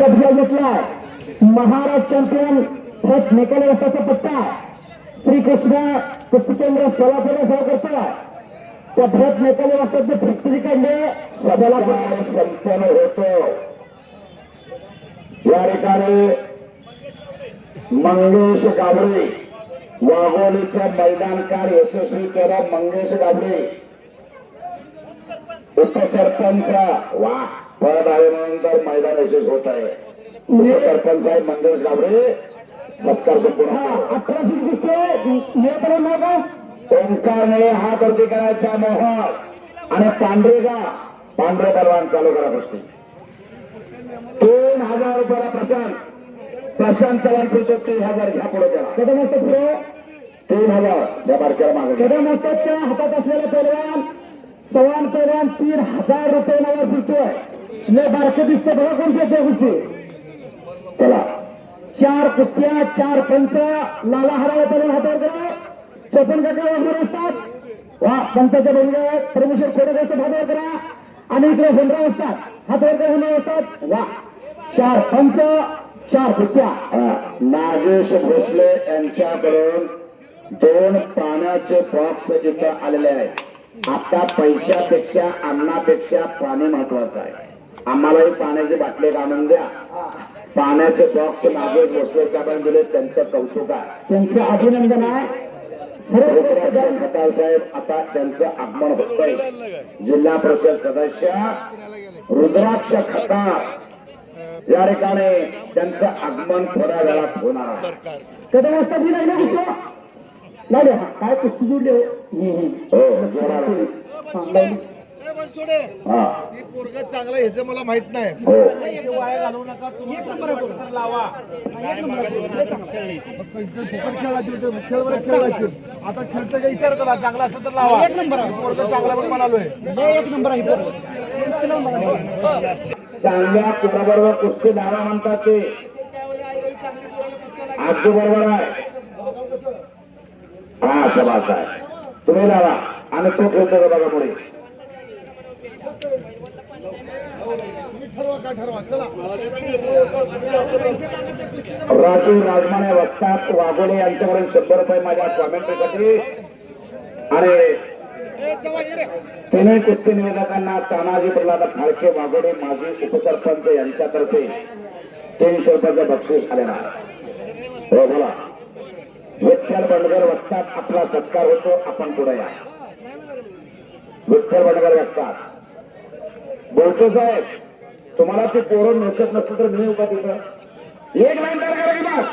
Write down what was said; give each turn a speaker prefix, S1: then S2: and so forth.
S1: कब्जा घेतलाय Maharaj champion first निकाल व्यवस्थाचा पट्टा श्रीकृष्ण कुस्ती केंद्र सोलापूर सह करतो त्या भरत निकाल व्यवस्थेचे प्रकृती काढले सभेला संपन्न होतो या ठिकाणी मंगेश गावडे वाघोलीचं मैदानकार यशस्वी केला मंगेश गावडे उपसरपंच वा पद आल्यानंतर मैदान यशस्वी होत आहे उपसरपंच साहेब मंगेश गावडे सत्कार संपूर्ण 18 ओंकारने हा गर्दी करायचा मोहन आणि पांढरे बलवान चालू करा गोष्टी 3000 रुपयाला प्रशांत चव्हाण फिरतो 3000 घ्या पुढे करा कदम असतो पुढे 3000 या बारक्याला मागे कदम असताच्या हातात असलेला पैलवान चव्हाण पैलवान 3000 रुपये नावावर फिरतोय ले बारके दिसते बघा कोणते ते गोष्टी चला 4 कुस्त्या 4 पंच लाला हराळे पैलवान हातावर करा स्वपन काका वगैरे असतात वा पंचाच्या बंगले परमेश्वर खोडे असतात हातावर करा आणि इकडे हुंडरा असतात हातावर करा हुंडरा असतात वा 4 पंच 4 कुस्त्या नागेश भोसले यांच्याकडून 2 पाण्याचे बॉक्स इथं आलेले आहेत आता पैशापेक्षा अन्नापेक्षा पाणी महत्वाचं आहे आम्हालाही पाण्याची बाटली आणून द्या पाण्याचे बॉक्स नागेश भोसले साहेबांनी दिले त्यांचं कौतुक आहे त्यांचं अभिनंदन आहे खताळ साहेब आता त्यांचं आगमन होत आहे जिल्हा परिषद सदस्य रुद्राक्ष खताळ या ठिकाणी त्यांचं आगमन थोड्या वेळात होणार आहे कधी वाजता मी नाही काय कुस्ती जोडले
S2: पोरग चांगला ह्याचं मला माहित नाही वाया घालवू नका तुम्ही लावा आता खेळचं काही विचार करा चांगला असलं तर लावा एक नंबर पोरग चांगला पण म्हणालोय एक नंबर आहे
S1: चांगल्या पोराबरोबर कुस्ती लावा म्हणतात ते आजू बरोबर आहे हा शबास आहे तुम्ही लावा आणि तो खेळतो का बघा पुढे राजू राजमाने वस्तात वाघोडे यांच्याकडून 100 रुपये माझ्या कॉमेंट्रीसाठी आणि तिन्ही कुस्ती निवेदकांना तानाजी प्रल्हाद फाळके वाघोडे माजी उपसरपंच यांच्यातर्फे 300 रुपयाचं बक्षीस आलेलं आहे हो बोला विठ्ठल बंडगर वस्तात आपला सत्कार होतो आपण पुढे या विठ्ठल बंडगर वस्तात बोलतो साहेब तुम्हाला ते पोरं नोकत नसतं तर मी उभा तिथं एक लाईन करा की बस